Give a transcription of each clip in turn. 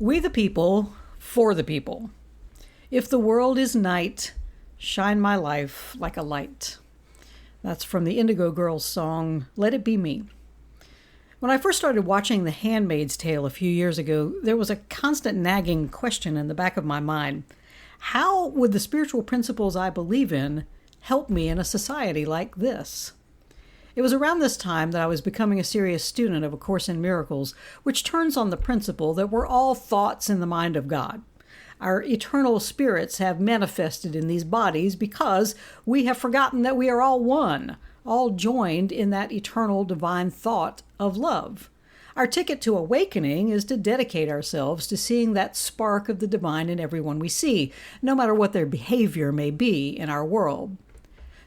We the people, for the people. If the world is night, shine my life like a light. That's from the Indigo Girls song, Let It Be Me. When I first started watching The Handmaid's Tale a few years ago, there was a constant nagging question in the back of my mind. How would the spiritual principles I believe in help me in a society like this? It was around this time that I was becoming a serious student of A Course in Miracles, which turns on the principle that we're all thoughts in the mind of God. Our eternal spirits have manifested in these bodies because we have forgotten that we are all one, all joined in that eternal divine thought of love. Our ticket to awakening is to dedicate ourselves to seeing that spark of the divine in everyone we see, no matter what their behavior may be in our world.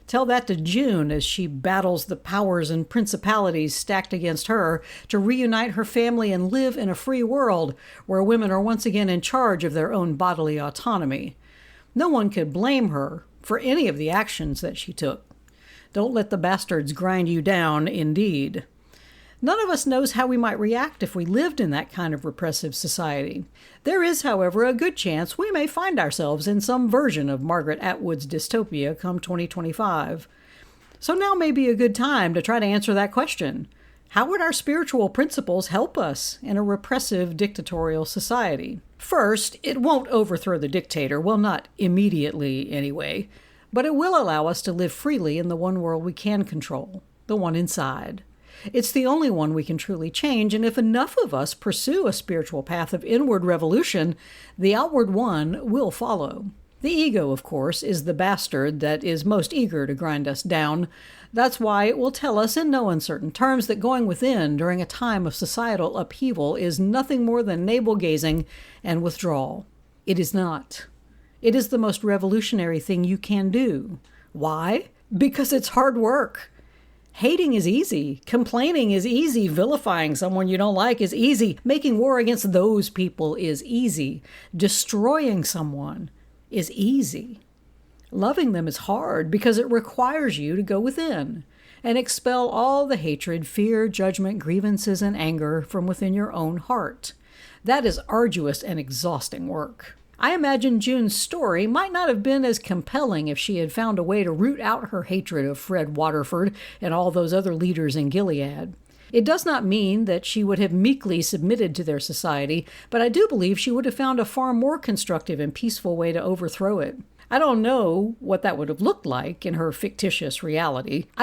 Tell that to June as she battles the powers and principalities stacked against her to reunite her family and live in a free world where women are once again in charge of their own bodily autonomy. No one could blame her for any of the actions that she took. Don't let the bastards grind you down, indeed. None of us knows how we might react if we lived in that kind of repressive society. There is, however, a good chance we may find ourselves in some version of Margaret Atwood's dystopia come 2025. So now may be a good time to try to answer that question. How would our spiritual principles help us in a repressive dictatorial society? First, it won't overthrow the dictator, well, not immediately anyway, but it will allow us to live freely in the one world we can control, the one inside. It's the only one we can truly change, and if enough of us pursue a spiritual path of inward revolution, the outward one will follow. The ego, of course, is the bastard that is most eager to grind us down. That's why it will tell us in no uncertain terms that going within during a time of societal upheaval is nothing more than navel-gazing and withdrawal. It is not. It is the most revolutionary thing you can do. Why? Because it's hard work. Hating is easy. Complaining is easy. Vilifying someone you don't like is easy. Making war against those people is easy. Destroying someone is easy. Loving them is hard because it requires you to go within and expel all the hatred, fear, judgment, grievances, and anger from within your own heart. That is arduous and exhausting work. I imagine June's story might not have been as compelling if she had found a way to root out her hatred of Fred Waterford and all those other leaders in Gilead. It does not mean that she would have meekly submitted to their society, but I do believe she would have found a far more constructive and peaceful way to overthrow it. I don't know what that would have looked like in her fictitious reality, but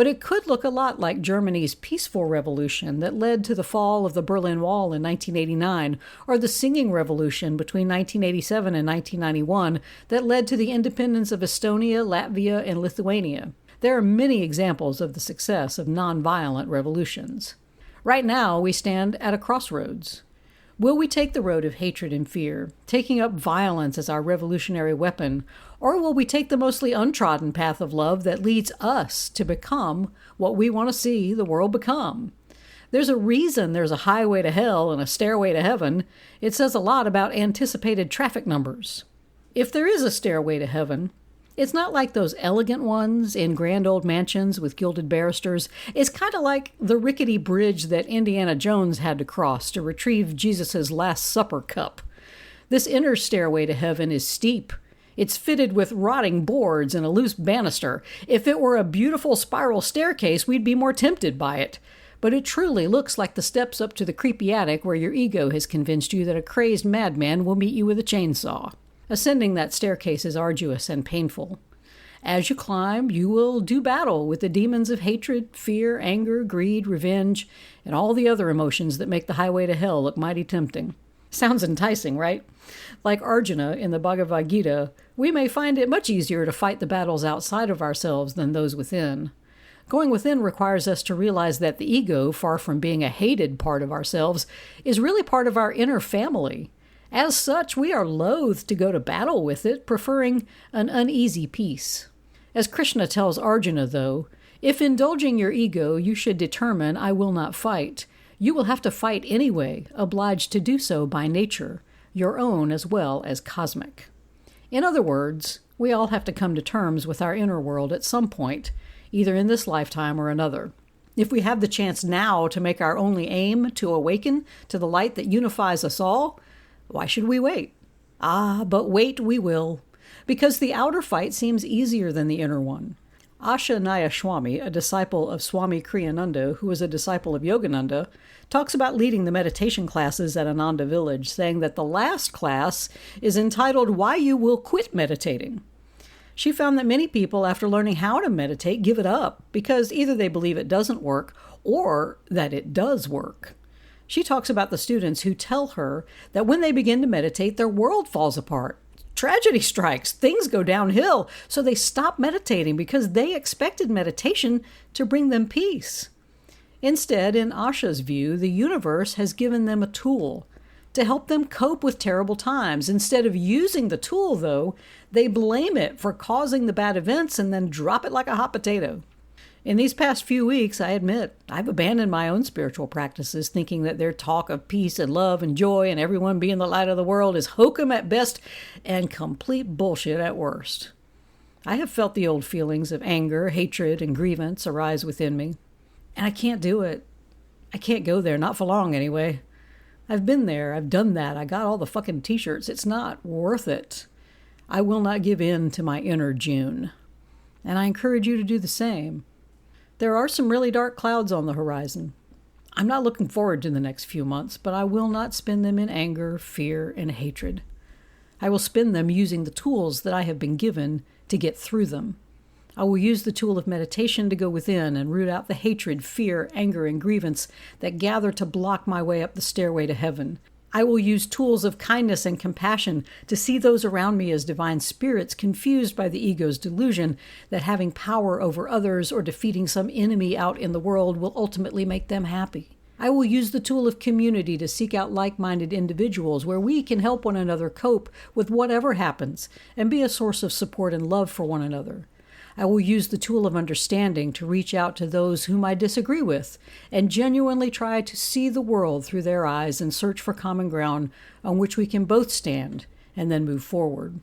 it could look a lot like Germany's peaceful revolution that led to the fall of the Berlin Wall in 1989, or the singing revolution between 1987 and 1991 that led to the independence of Estonia, Latvia, and Lithuania. There are many examples of the success of nonviolent revolutions. Right now, we stand at a crossroads. Will we take the road of hatred and fear, taking up violence as our revolutionary weapon, or will we take the mostly untrodden path of love that leads us to become what we want to see the world become? There's a reason there's a highway to hell and a stairway to heaven. It says a lot about anticipated traffic numbers. If there is a stairway to heaven, it's not like those elegant ones in grand old mansions with gilded barristers. It's kind of like the rickety bridge that Indiana Jones had to cross to retrieve Jesus' Last Supper cup. This inner stairway to heaven is steep. It's fitted with rotting boards and a loose banister. If it were a beautiful spiral staircase, we'd be more tempted by it. But it truly looks like the steps up to the creepy attic where your ego has convinced you that a crazed madman will meet you with a chainsaw. Ascending that staircase is arduous and painful. As you climb, you will do battle with the demons of hatred, fear, anger, greed, revenge, and all the other emotions that make the highway to hell look mighty tempting. Sounds enticing, right? Like Arjuna in the Bhagavad Gita, we may find it much easier to fight the battles outside of ourselves than those within. Going within requires us to realize that the ego, far from being a hated part of ourselves, is really part of our inner family. As such, we are loath to go to battle with it, preferring an uneasy peace. As Krishna tells Arjuna, though, if indulging your ego you should determine I will not fight, you will have to fight anyway, obliged to do so by nature, your own as well as cosmic. In other words, we all have to come to terms with our inner world at some point, either in this lifetime or another. If we have the chance now to make our only aim to awaken to the light that unifies us all, why should we wait? But wait we will, because the outer fight seems easier than the inner one. Asha Nayaswami, a disciple of Swami Kriyananda, who was a disciple of Yogananda, talks about leading the meditation classes at Ananda Village, saying that the last class is entitled Why You Will Quit Meditating. She found that many people, after learning how to meditate, give it up because either they believe it doesn't work or that it does work. She talks about the students who tell her that when they begin to meditate, their world falls apart. Tragedy strikes, things go downhill, so they stop meditating because they expected meditation to bring them peace. Instead, in Asha's view, the universe has given them a tool to help them cope with terrible times. Instead of using the tool, though, they blame it for causing the bad events and then drop it like a hot potato. In these past few weeks, I admit, I've abandoned my own spiritual practices, thinking that their talk of peace and love and joy and everyone being the light of the world is hokum at best and complete bullshit at worst. I have felt the old feelings of anger, hatred, and grievance arise within me, and I can't do it. I can't go there, not for long anyway. I've been there, I've done that, I got all the fucking t-shirts. It's not worth it. I will not give in to my inner June, and I encourage you to do the same. There are some really dark clouds on the horizon. I'm not looking forward to the next few months, but I will not spend them in anger, fear, and hatred. I will spend them using the tools that I have been given to get through them. I will use the tool of meditation to go within and root out the hatred, fear, anger, and grievance that gather to block my way up the stairway to heaven. I will use tools of kindness and compassion to see those around me as divine spirits confused by the ego's delusion that having power over others or defeating some enemy out in the world will ultimately make them happy. I will use the tool of community to seek out like-minded individuals where we can help one another cope with whatever happens and be a source of support and love for one another. I will use the tool of understanding to reach out to those whom I disagree with and genuinely try to see the world through their eyes and search for common ground on which we can both stand and then move forward.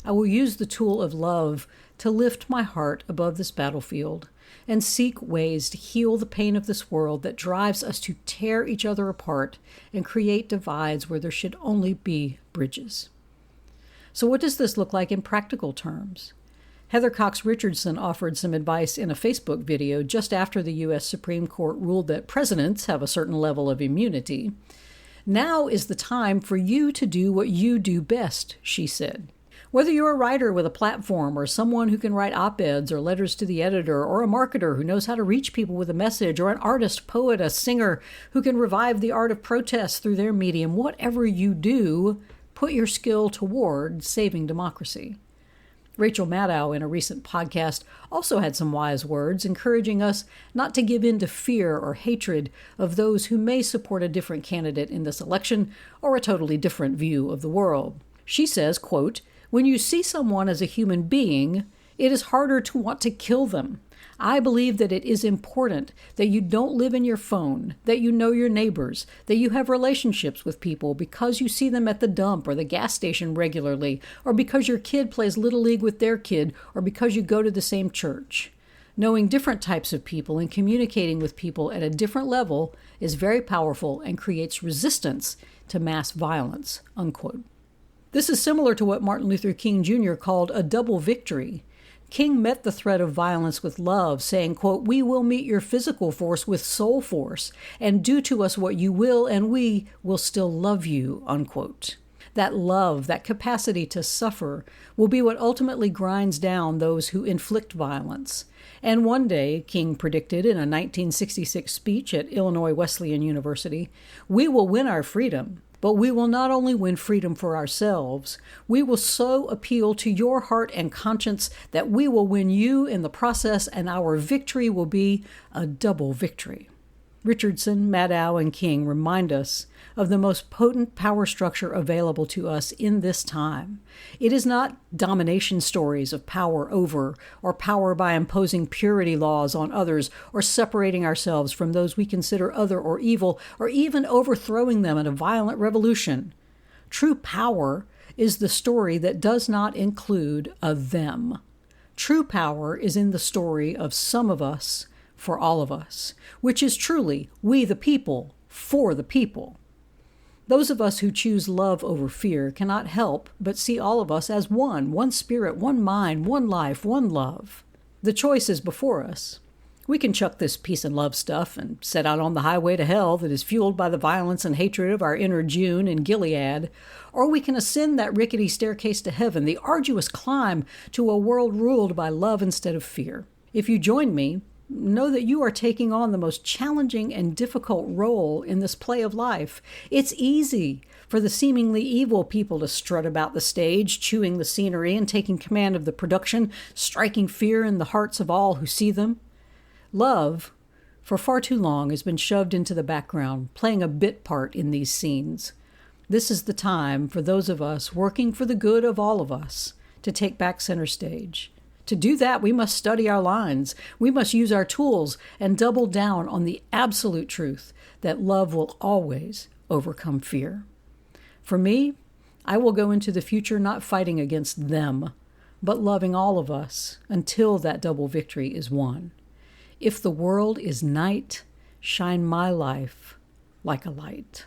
I will use the tool of love to lift my heart above this battlefield and seek ways to heal the pain of this world that drives us to tear each other apart and create divides where there should only be bridges. So what does this look like in practical terms? Heather Cox Richardson offered some advice in a Facebook video just after the U.S. Supreme Court ruled that presidents have a certain level of immunity. Now is the time for you to do what you do best, she said. Whether you're a writer with a platform or someone who can write op-eds or letters to the editor or a marketer who knows how to reach people with a message or an artist, poet, a singer who can revive the art of protest through their medium, whatever you do, put your skill toward saving democracy. Rachel Maddow, in a recent podcast, also had some wise words encouraging us not to give in to fear or hatred of those who may support a different candidate in this election or a totally different view of the world. She says, quote, "When you see someone as a human being, it is harder to want to kill them. I believe that it is important that you don't live in your phone, that you know your neighbors, that you have relationships with people because you see them at the dump or the gas station regularly, or because your kid plays Little League with their kid, or because you go to the same church. Knowing different types of people and communicating with people at a different level is very powerful and creates resistance to mass violence," unquote. This is similar to what Martin Luther King Jr. called a double victory. King met the threat of violence with love, saying, quote, "We will meet your physical force with soul force and do to us what you will, and we will still love you," unquote. That love, that capacity to suffer, will be what ultimately grinds down those who inflict violence. And one day, King predicted in a 1966 speech at Illinois Wesleyan University, "We will win our freedom. But we will not only win freedom for ourselves, we will so appeal to your heart and conscience that we will win you in the process, and our victory will be a double victory." Richardson, Maddow, and King remind us of the most potent power structure available to us in this time. It is not domination stories of power over, or power by imposing purity laws on others, or separating ourselves from those we consider other or evil, or even overthrowing them in a violent revolution. True power is the story that does not include a them. True power is in the story of some of us for all of us, which is truly we the people for the people. Those of us who choose love over fear cannot help but see all of us as one spirit, one mind, one life, one love. The choice is before us. We can chuck this peace and love stuff and set out on the highway to hell that is fueled by the violence and hatred of our inner June and Gilead, or we can ascend that rickety staircase to heaven, the arduous climb to a world ruled by love instead of fear. If you join me, know that you are taking on the most challenging and difficult role in this play of life. It's easy for the seemingly evil people to strut about the stage, chewing the scenery and taking command of the production, striking fear in the hearts of all who see them. Love, for far too long, has been shoved into the background, playing a bit part in these scenes. This is the time for those of us working for the good of all of us to take back center stage. To do that, we must study our lines. We must use our tools and double down on the absolute truth that love will always overcome fear. For me, I will go into the future not fighting against them, but loving all of us until that double victory is won. If the world is night, shine my life like a light.